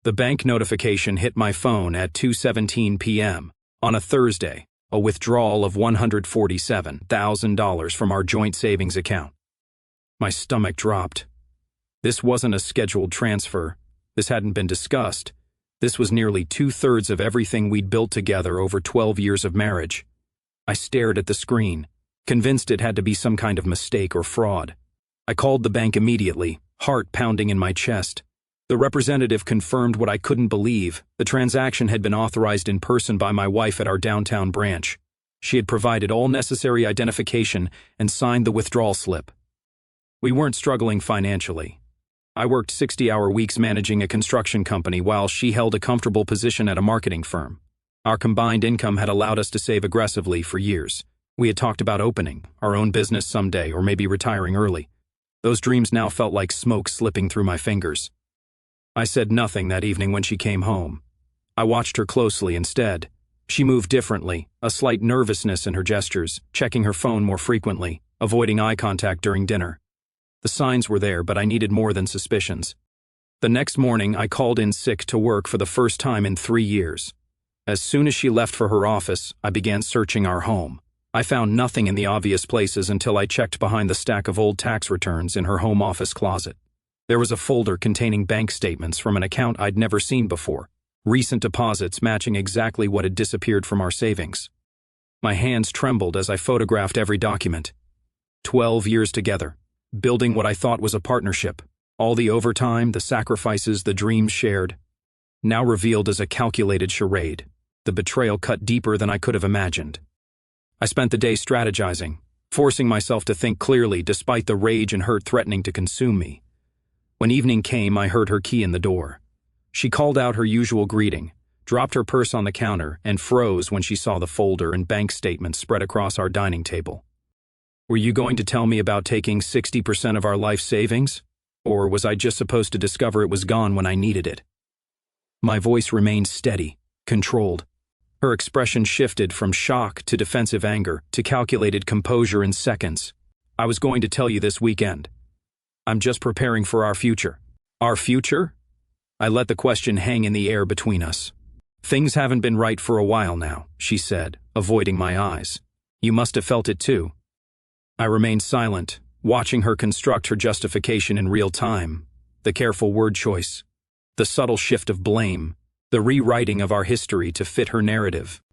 The bank notification hit my phone at 2:17 p.m. on a Thursday, a withdrawal of $147,000 from our joint savings account. My stomach dropped. This wasn't a scheduled transfer. This hadn't been discussed. This was nearly 2/3 of everything we'd built together over 12 years of marriage. I stared at the screen, convinced it had to be some kind of mistake or fraud. I called the bank immediately, heart pounding in my chest. The representative confirmed what I couldn't believe. The transaction had been authorized in person by my wife at our downtown branch. She had provided all necessary identification and signed the withdrawal slip. We weren't struggling financially. I worked 60-hour weeks managing a construction company while she held a comfortable position at a marketing firm. Our combined income had allowed us to save aggressively for years. We had talked about opening our own business someday or maybe retiring early. Those dreams now felt like smoke slipping through my fingers. I said nothing that evening when she came home. I watched her closely instead. She moved differently, a slight nervousness in her gestures, checking her phone more frequently, avoiding eye contact during dinner. The signs were there, but I needed more than suspicions. The next morning, I called in sick to work for the first time in 3 years. As soon as she left for her office, I began searching our home. I found nothing in the obvious places until I checked behind the stack of old tax returns in her home office closet. There was a folder containing bank statements from an account I'd never seen before, recent deposits matching exactly what had disappeared from our savings. My hands trembled as I photographed every document. 12 years together, building what I thought was a partnership. All the overtime, the sacrifices, the dreams shared, now revealed as a calculated charade. The betrayal cut deeper than I could have imagined. I spent the day strategizing, forcing myself to think clearly despite the rage and hurt threatening to consume me. When evening came, I heard her key in the door. She called out her usual greeting, dropped her purse on the counter, and froze when she saw the folder and bank statements spread across our dining table. "Were you going to tell me about taking 60% of our life savings? Or was I just supposed to discover it was gone when I needed it?" My voice remained steady, controlled. Her expression shifted from shock to defensive anger to calculated composure in seconds. "I was going to tell you this weekend. I'm just preparing for our future." "Our future?" I let the question hang in the air between us. "Things haven't been right for a while now," she said, avoiding my eyes. "You must have felt it too." I remained silent, watching her construct her justification in real time. The careful word choice, the subtle shift of blame, the rewriting of our history to fit her narrative.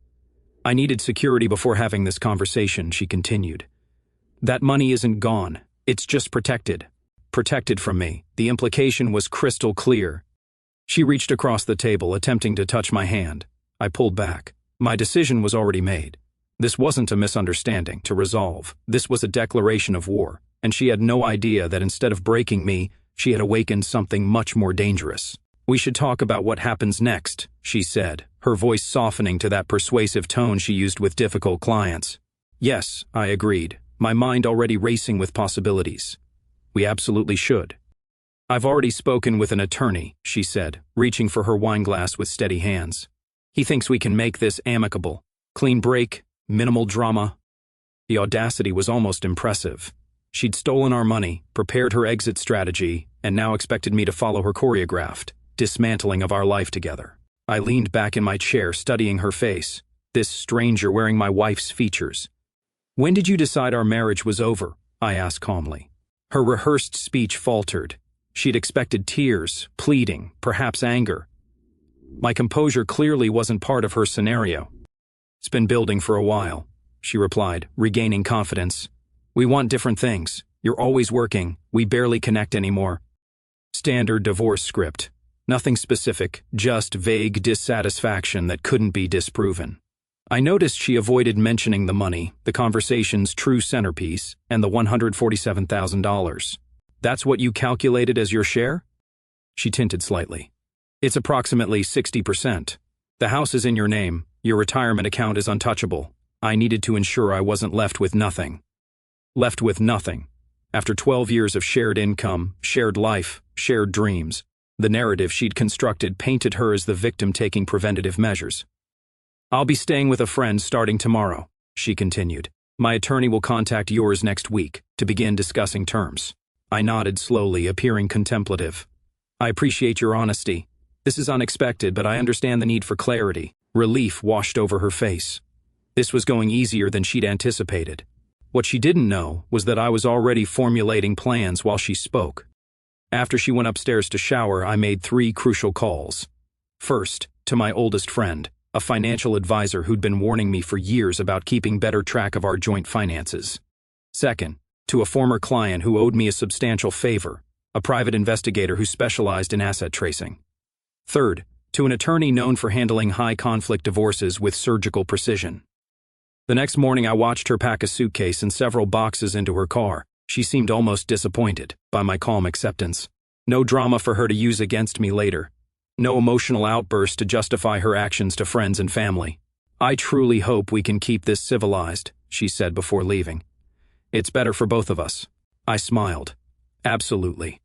"I needed security before having this conversation," she continued. "That money isn't gone, it's just protected. Protected from me." The implication was crystal clear. She reached across the table, attempting to touch my hand. I pulled back. My decision was already made. This wasn't a misunderstanding to resolve. This was a declaration of war, and she had no idea that instead of breaking me, she had awakened something much more dangerous. "We should talk about what happens next," she said, her voice softening to that persuasive tone she used with difficult clients. "Yes," I agreed, my mind already racing with possibilities. "We absolutely should." "I've already spoken with an attorney," she said, reaching for her wineglass with steady hands. "He thinks we can make this amicable. Clean break, minimal drama." The audacity was almost impressive. She'd stolen our money, prepared her exit strategy, and now expected me to follow her choreographed dismantling of our life together. I leaned back in my chair, studying her face, this stranger wearing my wife's features. "When did you decide our marriage was over?" I asked calmly. Her rehearsed speech faltered. She'd expected tears, pleading, perhaps anger. My composure clearly wasn't part of her scenario. "It's been building for a while," she replied, regaining confidence. "We want different things. You're always working. We barely connect anymore." Standard divorce script. Nothing specific, just vague dissatisfaction that couldn't be disproven. I noticed she avoided mentioning the money, the conversation's true centerpiece, and the $147,000. "That's what you calculated as your share?" She tinted slightly. "It's approximately 60%. The house is in your name. Your retirement account is untouchable. I needed to ensure I wasn't left with nothing." Left with nothing. After 12 years of shared income, shared life, shared dreams, the narrative she'd constructed painted her as the victim taking preventative measures. "I'll be staying with a friend starting tomorrow," she continued. "My attorney will contact yours next week to begin discussing terms." I nodded slowly, appearing contemplative. "I appreciate your honesty. This is unexpected, but I understand the need for clarity. Relief washed over her face. This was going easier than she'd anticipated. What she didn't know was that I was already formulating plans while she spoke. After she went upstairs to shower, I made 3 crucial calls. First, to my oldest friend, a financial advisor who'd been warning me for years about keeping better track of our joint finances. Second, to a former client who owed me a substantial favor, a private investigator who specialized in asset tracing. Third, to an attorney known for handling high-conflict divorces with surgical precision. The next morning, I watched her pack a suitcase and several boxes into her car. She seemed almost disappointed by my calm acceptance. No drama for her to use against me later. No emotional outburst to justify her actions to friends and family. "I truly hope we can keep this civilized," she said before leaving. "It's better for both of us." I smiled. "Absolutely.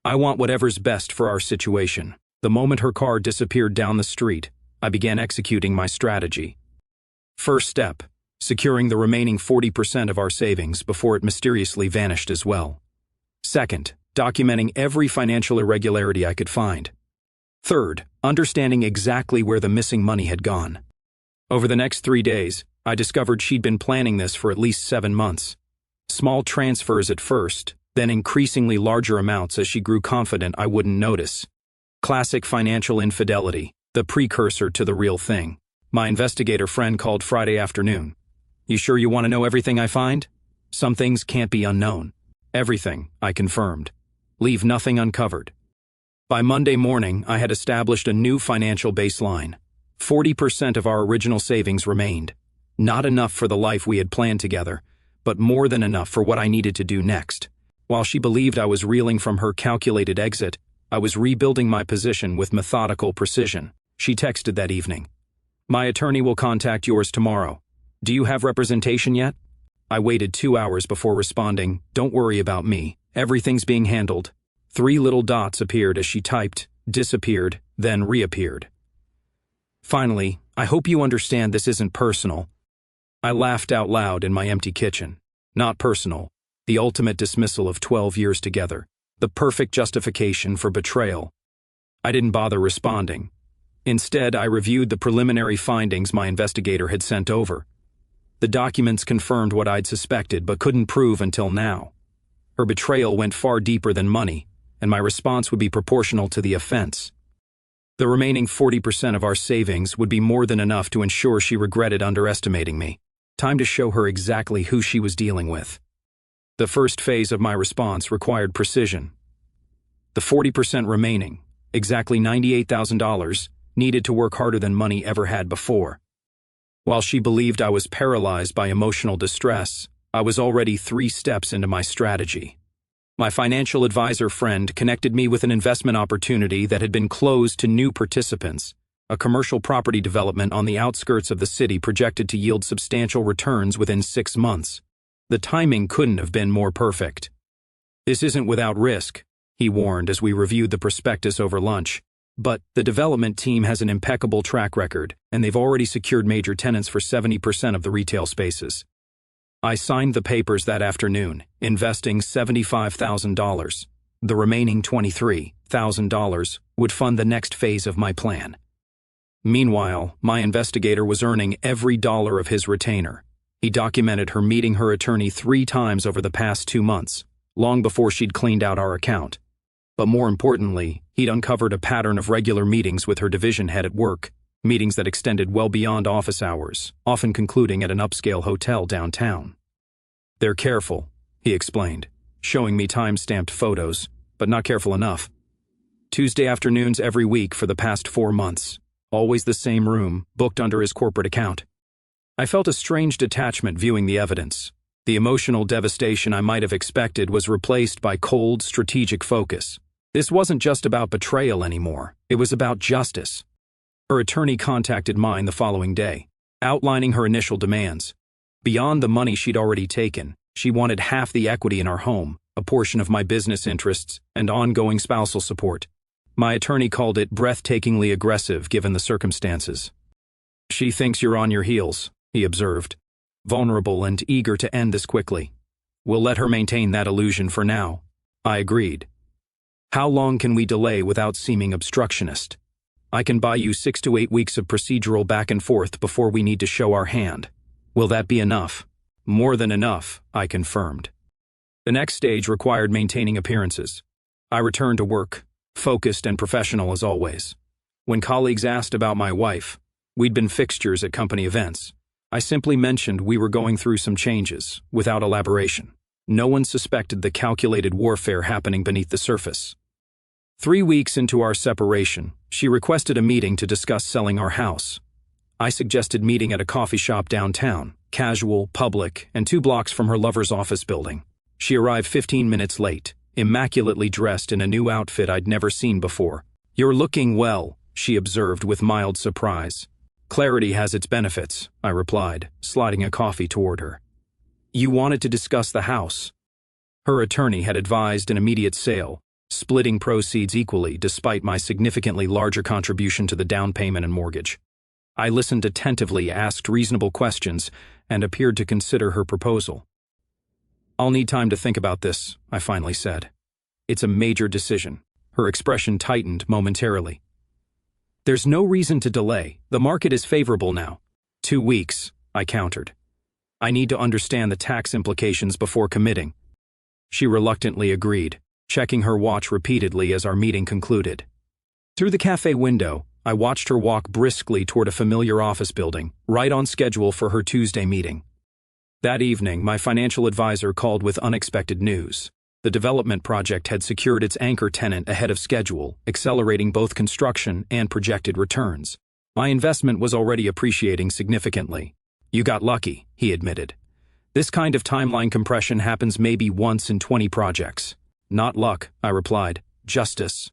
I want whatever's best for our situation." The moment her car disappeared down the street, I began executing my strategy. First step, securing the remaining 40% of our savings before it mysteriously vanished as well. Second, documenting every financial irregularity I could find. Third, understanding exactly where the missing money had gone. Over the next 3 days, I discovered she'd been planning this for at least 7 months. Small transfers at first, then increasingly larger amounts as she grew confident I wouldn't notice. Classic financial infidelity, the precursor to the real thing. My investigator friend called Friday afternoon. "You sure you want to know everything I find?" "Some things can't be unknown." "Everything," I confirmed. "Leave nothing uncovered." By Monday morning, I had established a new financial baseline. 40% of our original savings remained. Not enough for the life we had planned together, but more than enough for what I needed to do next. While she believed I was reeling from her calculated exit, I was rebuilding my position with methodical precision. She texted that evening. "My attorney will contact yours tomorrow. Do you have representation yet?" I waited 2 hours before responding, "Don't worry about me. Everything's being handled." 3 little dots appeared as she typed, disappeared, then reappeared. Finally, "I hope you understand this isn't personal." I laughed out loud in my empty kitchen. Not personal. The ultimate dismissal of 12 years together. The perfect justification for betrayal. I didn't bother responding. Instead, I reviewed the preliminary findings my investigator had sent over. The documents confirmed what I'd suspected but couldn't prove until now. Her betrayal went far deeper than money, and my response would be proportional to the offense. The remaining 40% of our savings would be more than enough to ensure she regretted underestimating me. Time to show her exactly who she was dealing with. The first phase of my response required precision. The 40% remaining, exactly $98,000, needed to work harder than money ever had before. While she believed I was paralyzed by emotional distress, I was already 3 steps into my strategy. My financial advisor friend connected me with an investment opportunity that had been closed to new participants, a commercial property development on the outskirts of the city projected to yield substantial returns within 6 months. The timing couldn't have been more perfect. "This isn't without risk," he warned as we reviewed the prospectus over lunch. "But the development team has an impeccable track record, and they've already secured major tenants for 70% of the retail spaces." I signed the papers that afternoon, investing $75,000. The remaining $23,000 would fund the next phase of my plan. Meanwhile, my investigator was earning every dollar of his retainer. He documented her meeting her attorney 3 times over the past 2 months, long before she'd cleaned out our account. But more importantly, he'd uncovered a pattern of regular meetings with her division head at work, meetings that extended well beyond office hours, often concluding at an upscale hotel downtown. "They're careful," he explained, showing me time-stamped photos, but not careful enough. Tuesday afternoons every week for the past 4 months, always the same room, booked under his corporate account. I felt a strange detachment viewing the evidence. The emotional devastation I might have expected was replaced by cold, strategic focus. This wasn't just about betrayal anymore, it was about justice. Her attorney contacted mine the following day, outlining her initial demands. Beyond the money she'd already taken, she wanted half the equity in our home, a portion of my business interests, and ongoing spousal support. My attorney called it breathtakingly aggressive given the circumstances. "She thinks you're on your heels," he observed, vulnerable and eager to end this quickly. "We'll let her maintain that illusion for now." I agreed. "How long can we delay without seeming obstructionist?" I can buy you 6 to 8 weeks of procedural back and forth before we need to show our hand. Will that be enough? More than enough, I confirmed. The next stage required maintaining appearances. I returned to work, focused and professional as always. When colleagues asked about my wife, we'd been fixtures at company events. I simply mentioned we were going through some changes, without elaboration. No one suspected the calculated warfare happening beneath the surface. 3 weeks into our separation, she requested a meeting to discuss selling our house. I suggested meeting at a coffee shop downtown, casual, public, and 2 blocks from her lover's office building. She arrived 15 minutes late, immaculately dressed in a new outfit I'd never seen before. "You're looking well," she observed with mild surprise. "Clarity has its benefits," I replied, sliding a coffee toward her. "You wanted to discuss the house." Her attorney had advised an immediate sale, splitting proceeds equally despite my significantly larger contribution to the down payment and mortgage. I listened attentively, asked reasonable questions, and appeared to consider her proposal. "I'll need time to think about this," I finally said. "It's a major decision." Her expression tightened momentarily. "There's no reason to delay. The market is favorable now." 2 weeks, I countered. "I need to understand the tax implications before committing." She reluctantly agreed, checking her watch repeatedly as our meeting concluded. Through the cafe window, I watched her walk briskly toward a familiar office building, right on schedule for her Tuesday meeting. That evening, my financial advisor called with unexpected news. The development project had secured its anchor tenant ahead of schedule, accelerating both construction and projected returns. My investment was already appreciating significantly. "You got lucky," he admitted. "This kind of timeline compression happens maybe once in 20 projects." "Not luck," I replied, "justice."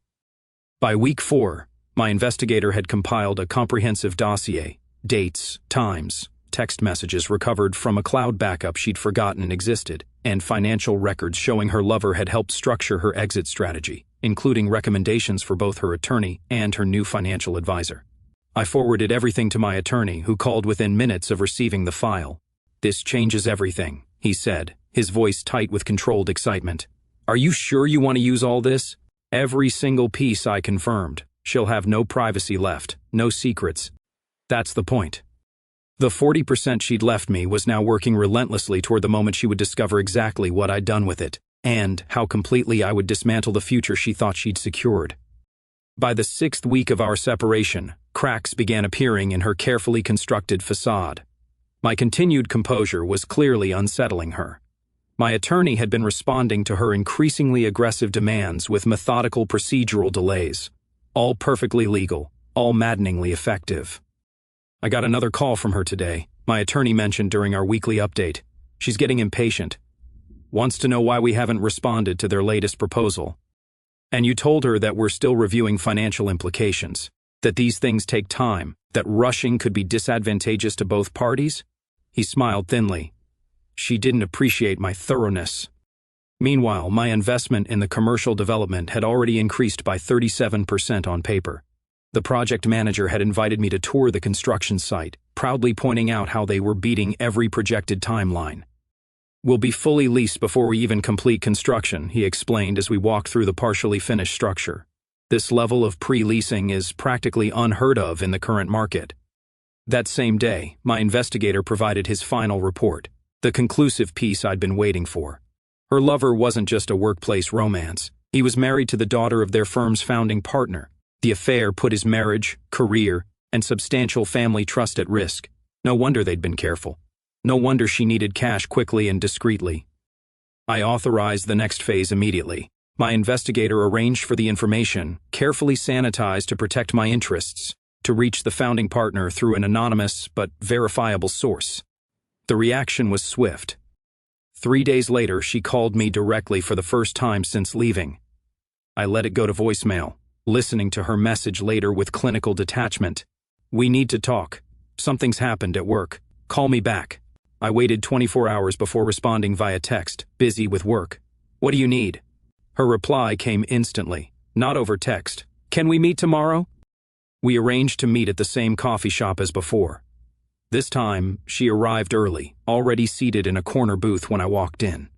By week 4, my investigator had compiled a comprehensive dossier, dates, times, text messages recovered from a cloud backup she'd forgotten existed, and financial records showing her lover had helped structure her exit strategy, including recommendations for both her attorney and her new financial advisor. I forwarded everything to my attorney, who called within minutes of receiving the file. "This changes everything," he said, his voice tight with controlled excitement. "Are you sure you want to use all this?" "Every single piece," I confirmed. "She'll have no privacy left, no secrets. That's the point." The 40% she'd left me was now working relentlessly toward the moment she would discover exactly what I'd done with it, and how completely I would dismantle the future she thought she'd secured. By the 6th week of our separation, cracks began appearing in her carefully constructed facade. My continued composure was clearly unsettling her. My attorney had been responding to her increasingly aggressive demands with methodical procedural delays, all perfectly legal, all maddeningly effective. I got another call from her today, my attorney mentioned during our weekly update. She's getting impatient. Wants to know why we haven't responded to their latest proposal. "And you told her that we're still reviewing financial implications, that these things take time, that rushing could be disadvantageous to both parties?" He smiled thinly. She didn't appreciate my thoroughness. Meanwhile, my investment in the commercial development had already increased by 37% on paper. The project manager had invited me to tour the construction site, proudly pointing out how they were beating every projected timeline. "We'll be fully leased before we even complete construction," he explained as we walked through the partially finished structure. "This level of pre-leasing is practically unheard of in the current market." That same day, my investigator provided his final report, the conclusive piece I'd been waiting for. Her lover wasn't just a workplace romance. He was married to the daughter of their firm's founding partner. The affair put his marriage, career, and substantial family trust at risk. No wonder they'd been careful. No wonder she needed cash quickly and discreetly. I authorized the next phase immediately. My investigator arranged for the information, carefully sanitized to protect my interests, to reach the founding partner through an anonymous but verifiable source. The reaction was swift. 3 days later, she called me directly for the first time since leaving. I let it go to voicemail, listening to her message later with clinical detachment. "We need to talk. Something's happened at work. Call me back." I waited 24 hours before responding via text, busy with work. "What do you need?" Her reply came instantly, not over text. "Can we meet tomorrow?" We arranged to meet at the same coffee shop as before. This time, she arrived early, already seated in a corner booth when I walked in.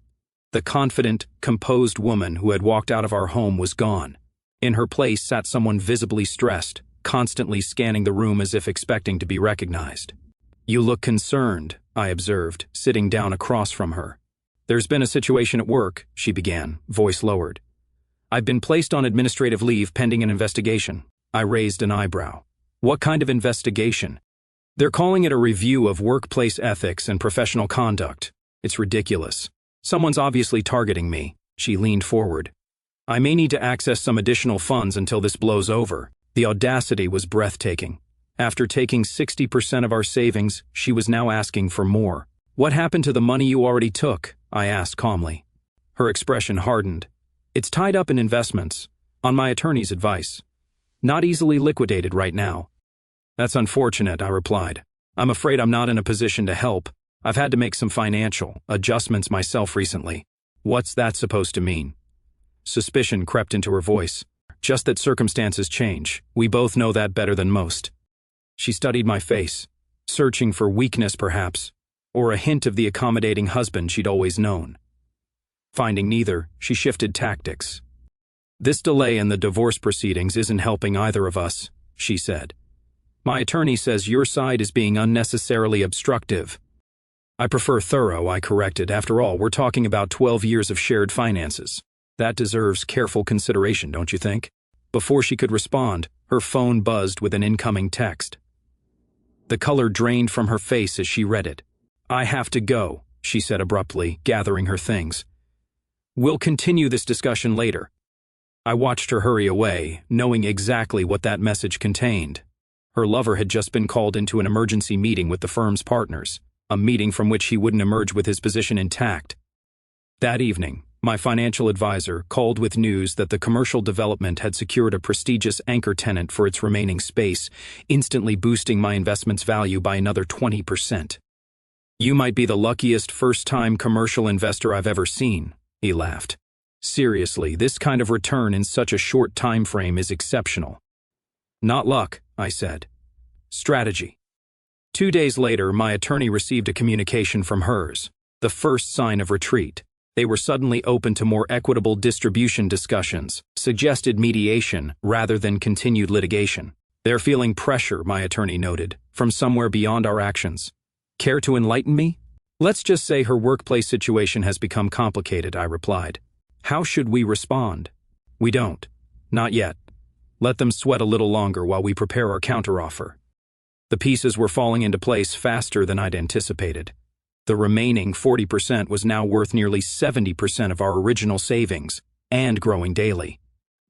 The confident, composed woman who had walked out of our home was gone. In her place sat someone visibly stressed, constantly scanning the room as if expecting to be recognized. "You look concerned," I observed, sitting down across from her. "There's been a situation at work," she began, voice lowered. "I've been placed on administrative leave pending an investigation." I raised an eyebrow. "What kind of investigation?" "They're calling it a review of workplace ethics and professional conduct. It's ridiculous. Someone's obviously targeting me." She leaned forward. "I may need to access some additional funds until this blows over." The audacity was breathtaking. After taking 60% of our savings, she was now asking for more. "What happened to the money you already took?" I asked calmly. Her expression hardened. "It's tied up in investments, on my attorney's advice. Not easily liquidated right now." "That's unfortunate," I replied. "I'm afraid I'm not in a position to help. I've had to make some financial adjustments myself recently." "What's that supposed to mean?" Suspicion crept into her voice. "Just that circumstances change. We both know that better than most." She studied my face, searching for weakness perhaps, or a hint of the accommodating husband she'd always known. Finding neither, she shifted tactics. "This delay in the divorce proceedings isn't helping either of us," she said. "My attorney says your side is being unnecessarily obstructive." "I prefer thorough," I corrected. "After all, we're talking about 12 years of shared finances. That deserves careful consideration, don't you think?" Before she could respond, her phone buzzed with an incoming text. The color drained from her face as she read it. "I have to go," she said abruptly, gathering her things. "We'll continue this discussion later." I watched her hurry away, knowing exactly what that message contained. Her lover had just been called into an emergency meeting with the firm's partners, a meeting from which he wouldn't emerge with his position intact. That evening, my financial advisor called with news that the commercial development had secured a prestigious anchor tenant for its remaining space, instantly boosting my investment's value by another 20%. "You might be the luckiest first-time commercial investor I've ever seen," he laughed. "Seriously, this kind of return in such a short time frame is exceptional." "Not luck," I said. "Strategy." 2 days later, my attorney received a communication from hers, the first sign of retreat. They were suddenly open to more equitable distribution discussions, suggested mediation rather than continued litigation. "They're feeling pressure," my attorney noted, "from somewhere beyond our actions." "Care to enlighten me?" "Let's just say her workplace situation has become complicated," I replied. "How should we respond?" "We don't. Not yet. Let them sweat a little longer while we prepare our counteroffer." The pieces were falling into place faster than I'd anticipated. The remaining 40% was now worth nearly 70% of our original savings, and growing daily.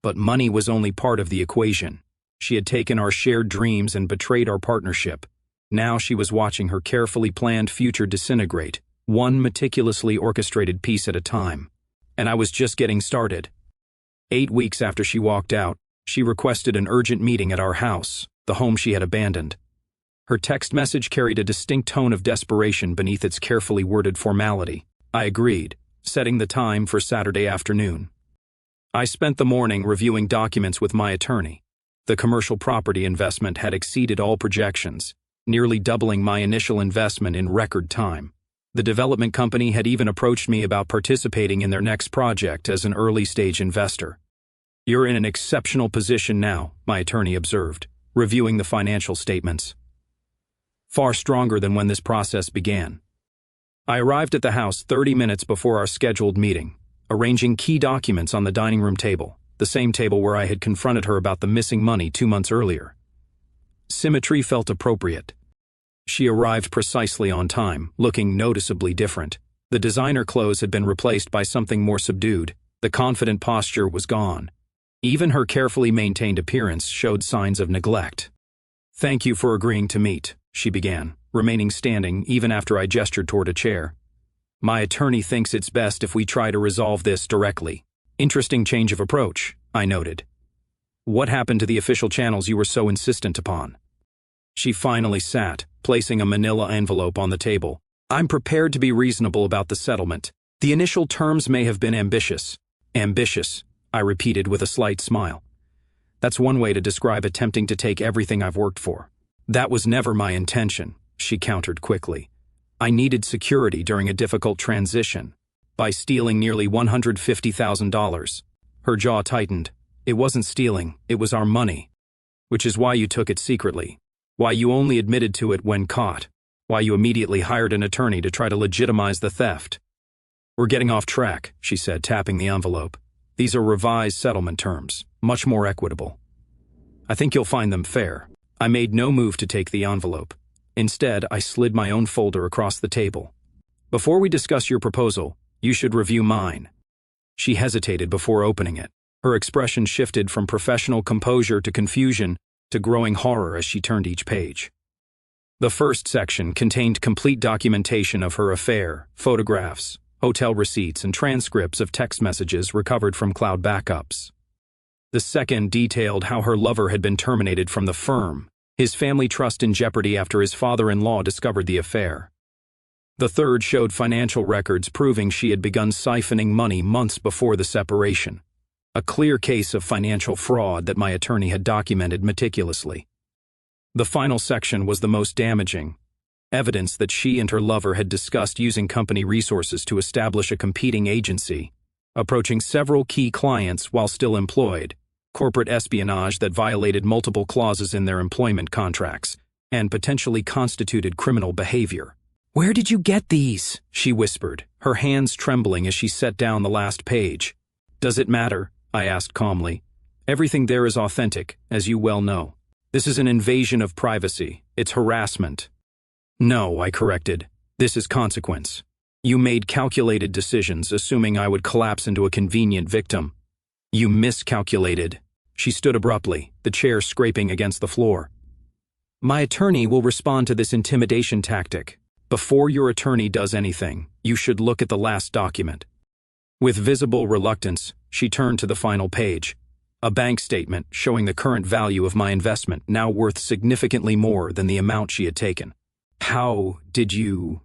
But money was only part of the equation. She had taken our shared dreams and betrayed our partnership. Now she was watching her carefully planned future disintegrate, one meticulously orchestrated piece at a time. And I was just getting started. 8 weeks after she walked out, she requested an urgent meeting at our house, the home she had abandoned. Her text message carried a distinct tone of desperation beneath its carefully worded formality. I agreed, setting the time for Saturday afternoon. I spent the morning reviewing documents with my attorney. The commercial property investment had exceeded all projections, nearly doubling my initial investment in record time. The development company had even approached me about participating in their next project as an early-stage investor. "You're in an exceptional position now," my attorney observed, reviewing the financial statements. "Far stronger than when this process began." I arrived at the house 30 minutes before our scheduled meeting, arranging key documents on the dining room table, the same table where I had confronted her about the missing money 2 months earlier. Symmetry felt appropriate. She arrived precisely on time, looking noticeably different. The designer clothes had been replaced by something more subdued. The confident posture was gone. Even her carefully maintained appearance showed signs of neglect. "Thank you for agreeing to meet," she began, remaining standing even after I gestured toward a chair. "My attorney thinks it's best if we try to resolve this directly." "Interesting change of approach," I noted. "What happened to the official channels you were so insistent upon?" She finally sat, placing a manila envelope on the table. "I'm prepared to be reasonable about the settlement. The initial terms may have been ambitious." "Ambitious," I repeated with a slight smile. "That's one way to describe attempting to take everything I've worked for." "That was never my intention," she countered quickly. "I needed security during a difficult transition. By stealing nearly $150,000. Her jaw tightened. "It wasn't stealing, it was our money." which is why you took it secretly, why you only admitted to it when caught, why you immediately hired an attorney to try to legitimize the theft. We're getting off track, she said, tapping the envelope. These are revised settlement terms, much more equitable. I think you'll find them fair. I made no move to take the envelope. Instead, I slid my own folder across the table. Before we discuss your proposal, you should review mine. She hesitated before opening it. Her expression shifted from professional composure to confusion to growing horror as she turned each page. The first section contained complete documentation of her affair, photographs, hotel receipts, and transcripts of text messages recovered from cloud backups. The second detailed how her lover had been terminated from the firm, his family trust in jeopardy after his father-in-law discovered the affair. The third showed financial records proving she had begun siphoning money months before the separation, a clear case of financial fraud that my attorney had documented meticulously. The final section was the most damaging, evidence that she and her lover had discussed using company resources to establish a competing agency, approaching several key clients while still employed, corporate espionage that violated multiple clauses in their employment contracts, and potentially constituted criminal behavior. "Where did you get these?" she whispered, her hands trembling as she set down the last page. "Does it matter?" I asked calmly. "Everything there is authentic, as you well know. This is an invasion of privacy. It's harassment." "No," I corrected. "This is consequence. You made calculated decisions, assuming I would collapse into a convenient victim. You miscalculated." She stood abruptly, the chair scraping against the floor. "My attorney will respond to this intimidation tactic. Before your attorney does anything, you should look at the last document." With visible reluctance, she turned to the final page. A bank statement showing the current value of my investment, now worth significantly more than the amount she had taken. "How did you—"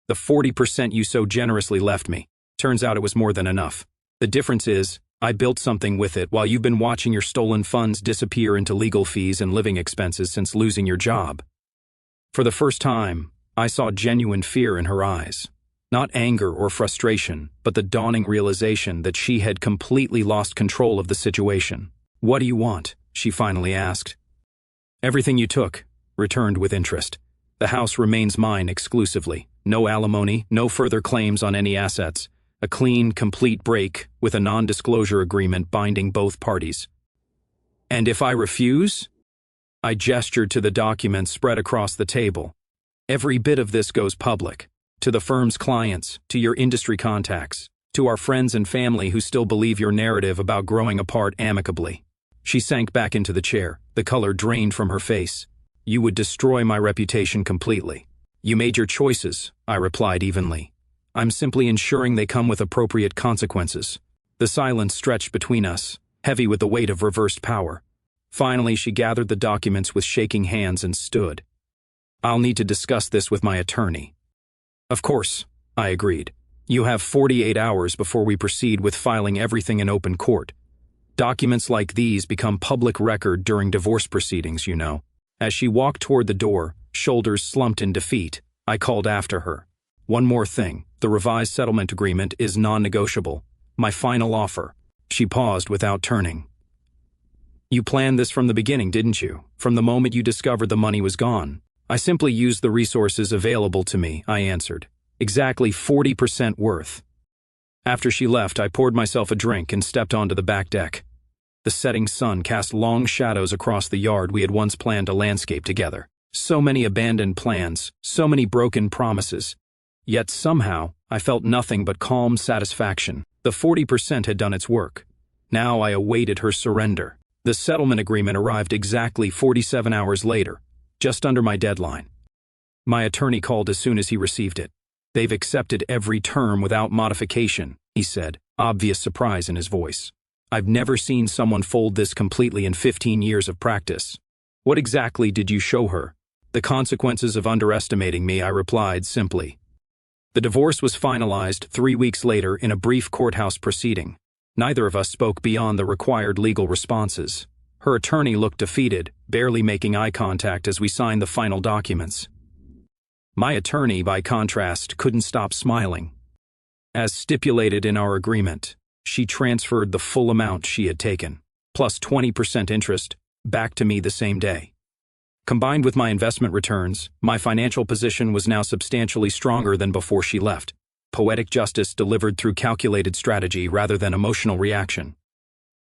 "The 40% you so generously left me. Turns out it was more than enough. The difference is, I built something with it while you've been watching your stolen funds disappear into legal fees and living expenses since losing your job." For the first time, I saw genuine fear in her eyes. Not anger or frustration, but the dawning realization that she had completely lost control of the situation. "What do you want?" she finally asked. "Everything you took," returned with interest. "The house remains mine exclusively. No alimony, no further claims on any assets. A clean, complete break with a non-disclosure agreement binding both parties." "And if I refuse?" I gestured to the documents spread across the table. "Every bit of this goes public. To the firm's clients, to your industry contacts, to our friends and family who still believe your narrative about growing apart amicably." She sank back into the chair, the color drained from her face. "You would destroy my reputation completely." "You made your choices," I replied evenly. "I'm simply ensuring they come with appropriate consequences." The silence stretched between us, heavy with the weight of reversed power. Finally, she gathered the documents with shaking hands and stood. "I'll need to discuss this with my attorney." "Of course," I agreed. "You have 48 hours before we proceed with filing everything in open court. Documents like these become public record during divorce proceedings, you know." As she walked toward the door, shoulders slumped in defeat, I called after her. "One more thing. The revised settlement agreement is non-negotiable. My final offer." She paused without turning. "You planned this from the beginning, didn't you? From the moment you discovered the money was gone." "I simply used the resources available to me," I answered. "Exactly 40% worth." After she left, I poured myself a drink and stepped onto the back deck. The setting sun cast long shadows across the yard we had once planned to landscape together. So many abandoned plans, so many broken promises. Yet somehow, I felt nothing but calm satisfaction. The 40% had done its work. Now I awaited her surrender. The settlement agreement arrived exactly 47 hours later, just under my deadline. My attorney called as soon as he received it. "They've accepted every term without modification," he said, obvious surprise in his voice. "I've never seen someone fold this completely in 15 years of practice." "What exactly did you show her?" "The consequences of underestimating me," I replied simply. The divorce was finalized 3 weeks later in a brief courthouse proceeding. Neither of us spoke beyond the required legal responses. Her attorney looked defeated, barely making eye contact as we signed the final documents. My attorney, by contrast, couldn't stop smiling. As stipulated in our agreement, she transferred the full amount she had taken, plus 20% interest, back to me the same day. Combined with my investment returns, my financial position was now substantially stronger than before she left. Poetic justice delivered through calculated strategy rather than emotional reaction.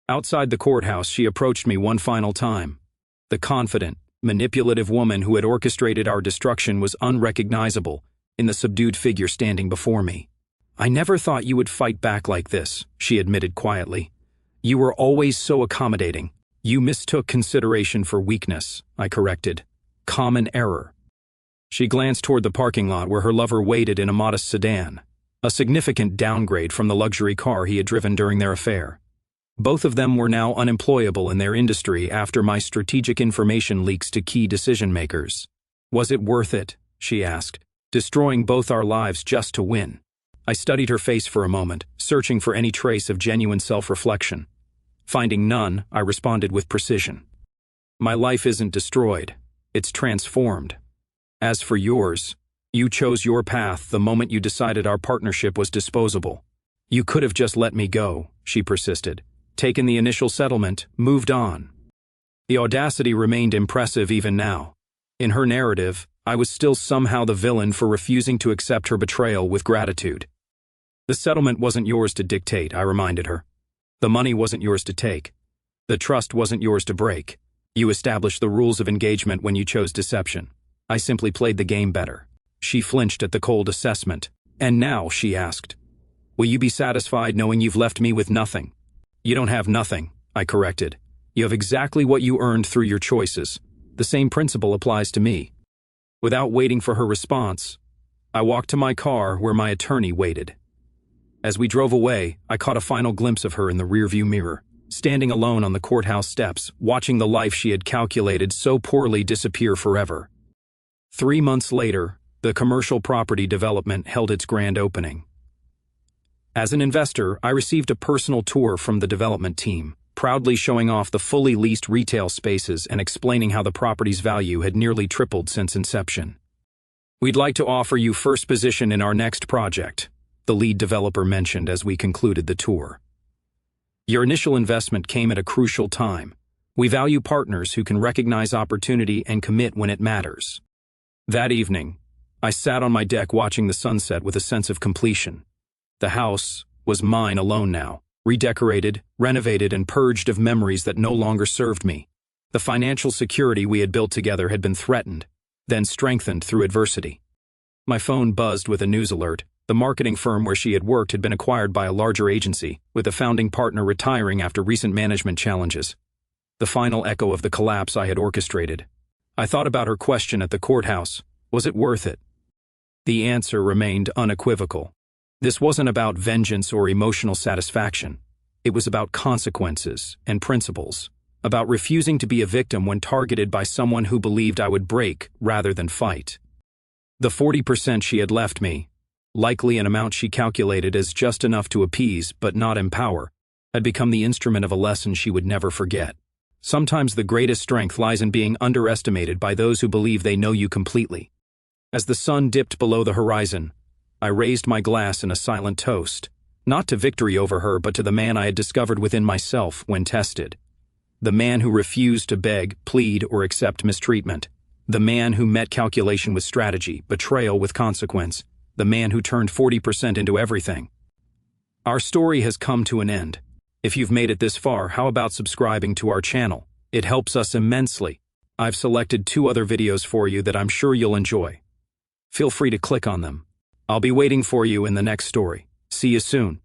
Outside the courthouse, she approached me one final time. The confident, manipulative woman who had orchestrated our destruction was unrecognizable in the subdued figure standing before me. "I never thought you would fight back like this," she admitted quietly. "You were always so accommodating." "You mistook consideration for weakness," I corrected. "Common error." She glanced toward the parking lot where her lover waited in a modest sedan, a significant downgrade from the luxury car he had driven during their affair. Both of them were now unemployable in their industry after my strategic information leaks to key decision-makers. "Was it worth it?" she asked, "destroying both our lives just to win?" I studied her face for a moment, searching for any trace of genuine self-reflection. Finding none, I responded with precision. "My life isn't destroyed, it's transformed. As for yours, you chose your path the moment you decided our partnership was disposable. You could have just let me go," she persisted, "taken the initial settlement, moved on." The audacity remained impressive even now. In her narrative, I was still somehow the villain for refusing to accept her betrayal with gratitude. "The settlement wasn't yours to dictate," I reminded her. "The money wasn't yours to take. The trust wasn't yours to break. You established the rules of engagement when you chose deception. I simply played the game better." She flinched at the cold assessment. "And now," she asked, "will you be satisfied knowing you've left me with nothing?" "You don't have nothing," I corrected. "You have exactly what you earned through your choices. The same principle applies to me." Without waiting for her response, I walked to my car where my attorney waited. As we drove away, I caught a final glimpse of her in the rearview mirror, standing alone on the courthouse steps, watching the life she had calculated so poorly disappear forever. 3 months later, the commercial property development held its grand opening. As an investor, I received a personal tour from the development team, proudly showing off the fully leased retail spaces and explaining how the property's value had nearly tripled since inception. "We'd like to offer you first position in our next project," the lead developer mentioned as we concluded the tour. "Your initial investment came at a crucial time. We value partners who can recognize opportunity and commit when it matters." That evening, I sat on my deck watching the sunset with a sense of completion. The house was mine alone now, redecorated, renovated, and purged of memories that no longer served me. The financial security we had built together had been threatened, then strengthened through adversity. My phone buzzed with a news alert. The marketing firm where she had worked had been acquired by a larger agency, with the founding partner retiring after recent management challenges. The final echo of the collapse I had orchestrated. I thought about her question at the courthouse. Was it worth it? The answer remained unequivocal. This wasn't about vengeance or emotional satisfaction. It was about consequences and principles, about refusing to be a victim when targeted by someone who believed I would break rather than fight. The 40% she had left me, likely an amount she calculated as just enough to appease but not empower, had become the instrument of a lesson she would never forget. Sometimes the greatest strength lies in being underestimated by those who believe they know you completely. As the sun dipped below the horizon, I raised my glass in a silent toast, not to victory over her but to the man I had discovered within myself when tested. The man who refused to beg, plead, or accept mistreatment. The man who met calculation with strategy, betrayal with consequence. The man who turned 40% into everything. Our story has come to an end. If you've made it this far, how about subscribing to our channel? It helps us immensely. I've selected 2 other videos for you that I'm sure you'll enjoy. Feel free to click on them. I'll be waiting for you in the next story. See you soon.